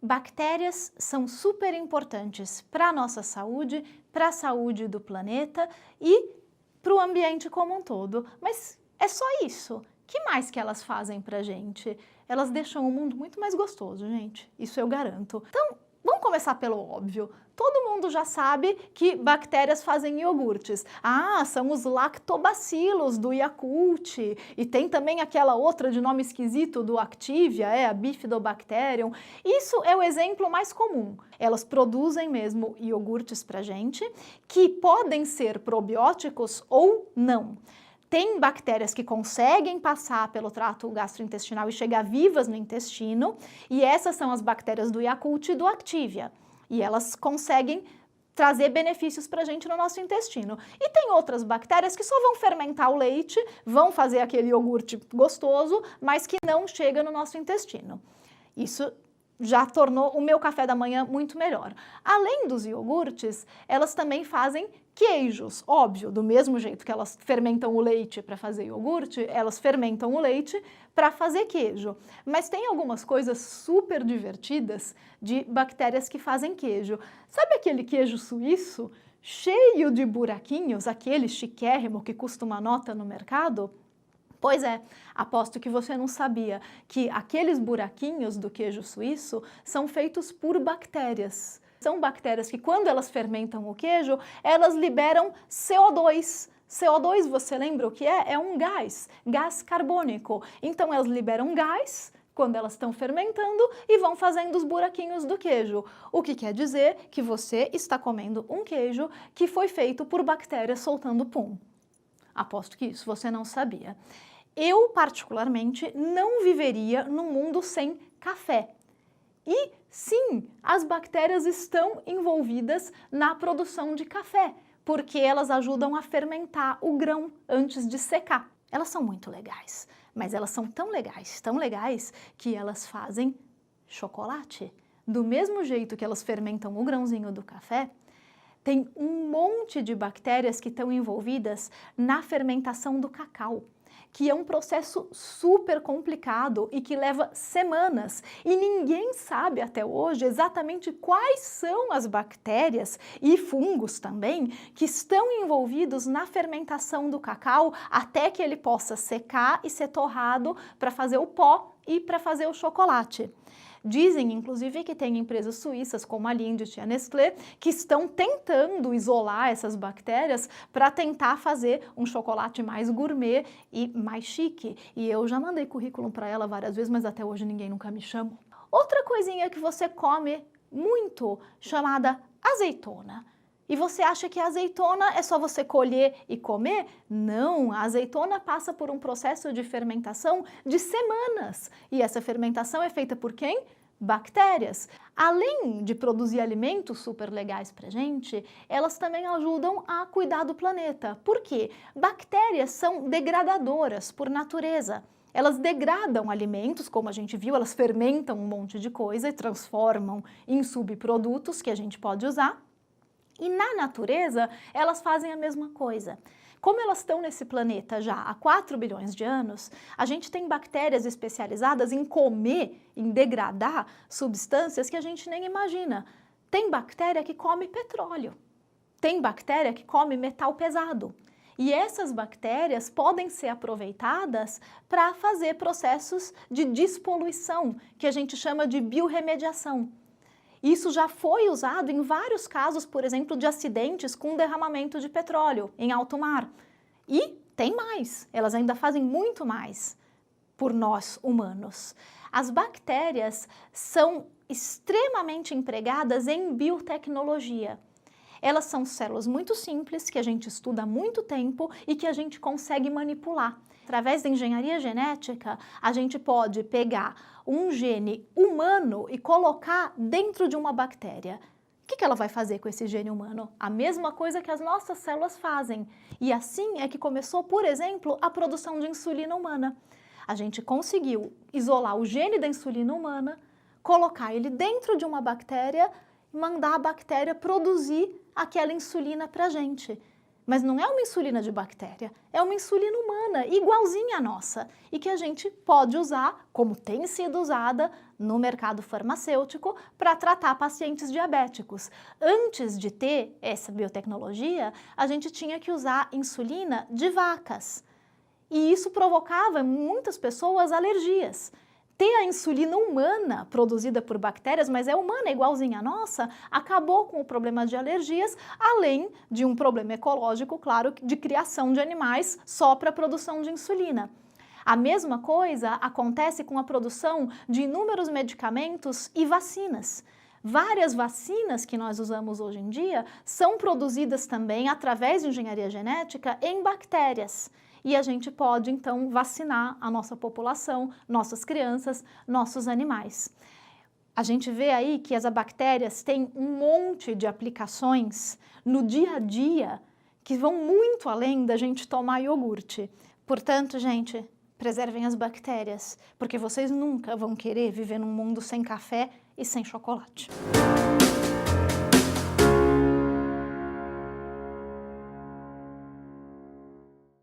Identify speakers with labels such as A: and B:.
A: Bactérias são super importantes para a nossa saúde, para a saúde do planeta e para o ambiente como um todo. Mas é só isso. O que mais que elas fazem para a gente? Elas deixam o mundo muito mais gostoso, gente. Isso eu garanto. Então, vamos começar pelo óbvio. Todo mundo já sabe que bactérias fazem iogurtes. Ah, são os lactobacilos do Yakult. E tem também aquela outra de nome esquisito do Activia, a Bifidobacterium. Isso é o exemplo mais comum. Elas produzem mesmo iogurtes pra gente, que podem ser probióticos ou não. Tem bactérias que conseguem passar pelo trato gastrointestinal e chegar vivas no intestino, e essas são as bactérias do Yakult e do Activia. E elas conseguem trazer benefícios para a gente no nosso intestino. E tem outras bactérias que só vão fermentar o leite, vão fazer aquele iogurte gostoso, mas que não chega no nosso intestino. Isso já tornou o meu café da manhã muito melhor. Além dos iogurtes, elas também fazem queijos, óbvio, do mesmo jeito que elas fermentam o leite para fazer iogurte, elas fermentam o leite para fazer queijo. Mas tem algumas coisas super divertidas de bactérias que fazem queijo. Sabe aquele queijo suíço cheio de buraquinhos, aquele chiquérrimo que custa uma nota no mercado? Pois é, aposto que você não sabia que aqueles buraquinhos do queijo suíço são feitos por bactérias. São bactérias que, quando elas fermentam o queijo, elas liberam CO2. CO2, você lembra o que é? É um gás carbônico. Então, elas liberam gás quando elas estão fermentando e vão fazendo os buraquinhos do queijo. O que quer dizer que você está comendo um queijo que foi feito por bactérias soltando pum. Aposto que isso você não sabia. Eu, particularmente, não viveria num mundo sem café. E, sim, as bactérias estão envolvidas na produção de café, porque elas ajudam a fermentar o grão antes de secar. Elas são muito legais, mas elas são tão legais, que elas fazem chocolate. Do mesmo jeito que elas fermentam o grãozinho do café, tem um monte de bactérias que estão envolvidas na fermentação do cacau, que é um processo super complicado e que leva semanas. E ninguém sabe até hoje exatamente quais são as bactérias e fungos também que estão envolvidos na fermentação do cacau até que ele possa secar e ser torrado para fazer o pó e para fazer o chocolate. Dizem, inclusive, que tem empresas suíças, como a Lindt e a Nestlé, que estão tentando isolar essas bactérias para tentar fazer um chocolate mais gourmet e mais chique. E eu já mandei currículo para ela várias vezes, mas até hoje ninguém nunca me chamou. Outra coisinha que você come muito, chamada azeitona. E você acha que a azeitona é só você colher e comer? Não, a azeitona passa por um processo de fermentação de semanas. E essa fermentação é feita por quem? Bactérias. Além de produzir alimentos super legais pra gente, elas também ajudam a cuidar do planeta. Por quê? Bactérias são degradadoras por natureza. Elas degradam alimentos, como a gente viu, elas fermentam um monte de coisa e transformam em subprodutos que a gente pode usar. E na natureza, elas fazem a mesma coisa. Como elas estão nesse planeta já há 4 bilhões de anos, a gente tem bactérias especializadas em comer, em degradar substâncias que a gente nem imagina. Tem bactéria que come petróleo, tem bactéria que come metal pesado. E essas bactérias podem ser aproveitadas para fazer processos de despoluição, que a gente chama de biorremediação. Isso já foi usado em vários casos, por exemplo, de acidentes com derramamento de petróleo em alto mar. E tem mais, elas ainda fazem muito mais por nós humanos. As bactérias são extremamente empregadas em biotecnologia. Elas são células muito simples, que a gente estuda há muito tempo e que a gente consegue manipular. Através da engenharia genética, a gente pode pegar um gene humano e colocar dentro de uma bactéria. O que ela vai fazer com esse gene humano? A mesma coisa que as nossas células fazem. E assim é que começou, por exemplo, a produção de insulina humana. A gente conseguiu isolar o gene da insulina humana, colocar ele dentro de uma bactéria e mandar a bactéria produzir aquela insulina para a gente. mas não é uma insulina de bactéria, é uma insulina humana, igualzinha à nossa, e que a gente pode usar, como tem sido usada no mercado farmacêutico, para tratar pacientes diabéticos. Antes de ter essa biotecnologia, a gente tinha que usar insulina de vacas, e isso provocava em muitas pessoas alergias. Ter a insulina humana produzida por bactérias, mas é humana, é igualzinha à nossa, acabou com o problema de alergias, além de um problema ecológico, claro, de criação de animais só para a produção de insulina. A mesma coisa acontece com a produção de inúmeros medicamentos e vacinas. Várias vacinas que nós usamos hoje em dia são produzidas também através de engenharia genética em bactérias. E a gente pode, então, vacinar a nossa população, nossas crianças, nossos animais. A gente vê aí que as bactérias têm um monte de aplicações no dia a dia que vão muito além da gente tomar iogurte. Portanto, gente, preservem as bactérias, porque vocês nunca vão querer viver num mundo sem café e sem chocolate.